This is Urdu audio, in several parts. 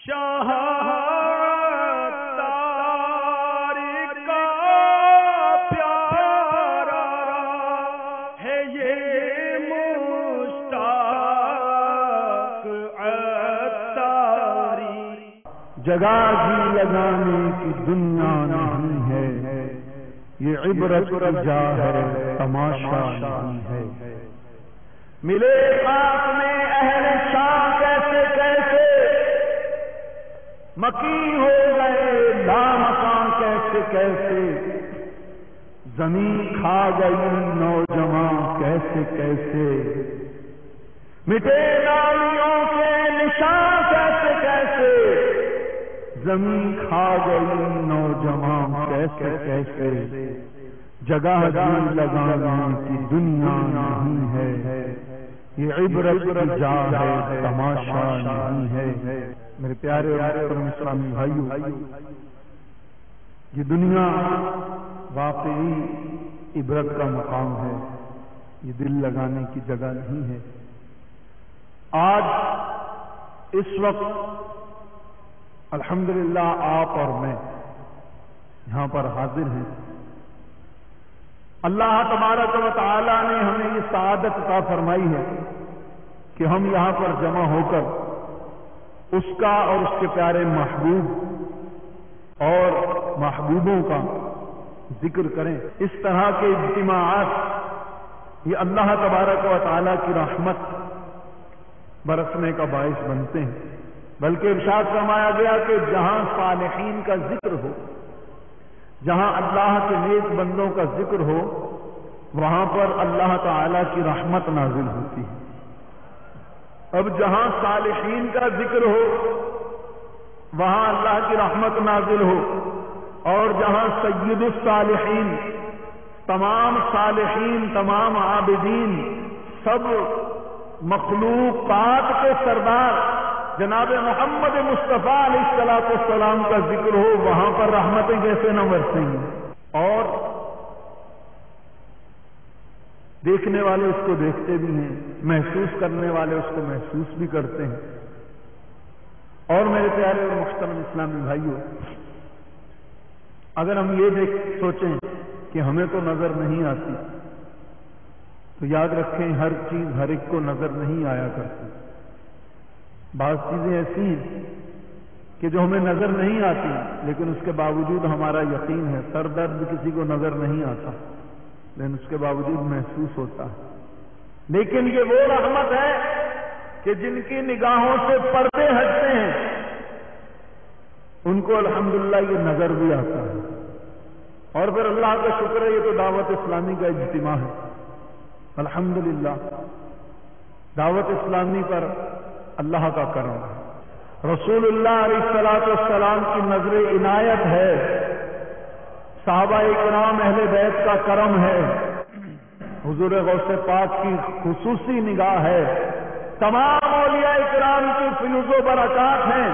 شاہ تاریخ کا پیارا ہے یہ مشتاق عطاری. جگہ جی لگانے کی دنیا نہیں ہے، یہ عبرت کی جا ہے، تماشا نہیں ہے. ملے خاک میں اہل شام کیسے کیسے، مکی ہو گئے لامکاں کیسے کیسے، زمین کھا گئی نوجوان کیسے کیسے، مٹے نالیوں کے نشان کیسے کیسے، زمین کھا گئی نوجوان کیسے کیسے. جگہ جی لگانے کی دنیا نہیں ہے، یہ عبرت کی جا ہے، تماشا نہیں ہے. میرے پیارے محترم اسلامی بھائیوں، یہ دنیا واقعی عبرت کا مقام ہے، یہ دل لگانے کی جگہ نہیں ہے. آج اس وقت الحمدللہ آپ اور میں یہاں پر حاضر ہیں. اللہ تبارک و تعالی نے ہمیں یہ سعادت عطا فرمائی ہے کہ ہم یہاں پر جمع ہو کر اس کا اور اس کے پیارے محبوب اور محبوبوں کا ذکر کریں. اس طرح کے اجتماعات یہ اللہ تبارک و تعالی کی رحمت برسنے کا باعث بنتے ہیں. بلکہ ارشاد فرمایا گیا کہ جہاں صالحین کا ذکر ہو، جہاں اللہ کے نیک بندوں کا ذکر ہو، وہاں پر اللہ تعالی کی رحمت نازل ہوتی ہے. اب جہاں صالحین کا ذکر ہو وہاں اللہ کی رحمت نازل ہو، اور جہاں سید الصالحین، تمام صالحین، تمام عابدین، سب مخلوقات کے سردار جناب محمد مصطفیٰ علیہ السلام کا ذکر ہو، وہاں پر رحمتیں کیسے نہ برسیں گی. اور دیکھنے والے اس کو دیکھتے بھی ہیں، محسوس کرنے والے اس کو محسوس بھی کرتے ہیں. اور میرے پیارے اور محترم اسلامی بھائیوں، اگر ہم یہ سوچیں کہ ہمیں تو نظر نہیں آتی، تو یاد رکھیں ہر چیز ہر ایک کو نظر نہیں آیا کرتی. بعض چیزیں ایسی ہیں کہ جو ہمیں نظر نہیں آتی لیکن اس کے باوجود ہمارا یقین ہے. سر درد کسی کو نظر نہیں آتا لیکن اس کے باوجود محسوس ہوتا ہے. لیکن یہ وہ رحمت ہے کہ جن کی نگاہوں سے پردے ہٹتے ہیں ان کو الحمدللہ یہ نظر بھی آتا ہے. اور پھر اللہ کا شکر ہے، یہ تو دعوت اسلامی کا اجتماع ہے. الحمدللہ دعوت اسلامی پر اللہ کا کرم ہے. رسول اللہ علیہ السلام کی نظر عنایت ہے، صحابہ کرام اہل بیت کا کرم ہے، حضور غوث پاک کی خصوصی نگاہ ہے، تمام اولیاء کرام کی فیوز و برکات ہیں.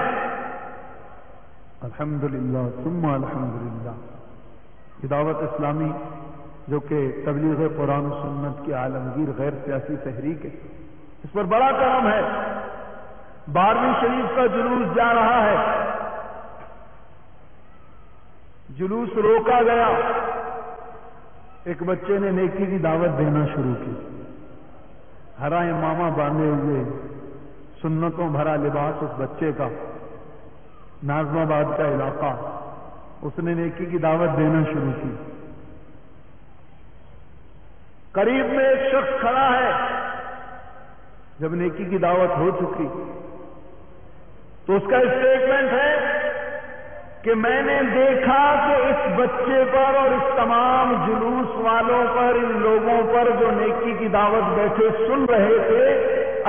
الحمدللہ ثم الحمدللہ. یہ دعوت اسلامی جو کہ تبلیغ قرآن و سنت کی عالمگیر غیر سیاسی تحریک ہے، اس پر بڑا کرم ہے. 12ویں شریف کا جلوس جا رہا ہے، جلوس روکا گیا. ایک بچے نے نیکی کی دعوت دینا شروع کی، ہرا امامہ باندھے ہوئے، سنتوں بھرا لباس اس بچے کا، ناظم آباد کا علاقہ. اس نے نیکی کی دعوت دینا شروع کی. قریب میں ایک شخص کھڑا ہے. جب نیکی کی دعوت ہو چکی تو اس کا اسٹیٹمنٹ ہے کہ میں نے دیکھا کہ اس بچے پر اور اس تمام جلوس والوں پر، ان لوگوں پر جو نیکی کی دعوت بیٹھے سن رہے تھے،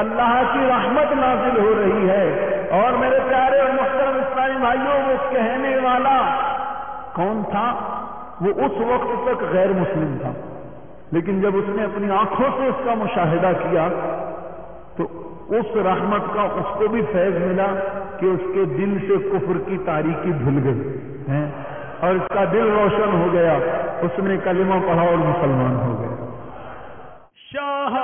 اللہ کی رحمت نازل ہو رہی ہے. اور میرے پیارے اور محترم اسلامی بھائیوں، وہ کہنے والا کون تھا؟ وہ اس وقت تک غیر مسلم تھا، لیکن جب اس نے اپنی آنکھوں سے اس کا مشاہدہ کیا تو اس رحمت کا اس کو بھی فیض ملا کہ اس کے دل سے کفر کی تاریکی دھل گئی اور اس کا دل روشن ہو گیا. اس نے کلمہ پڑھا اور مسلمان ہو گیا. شاہ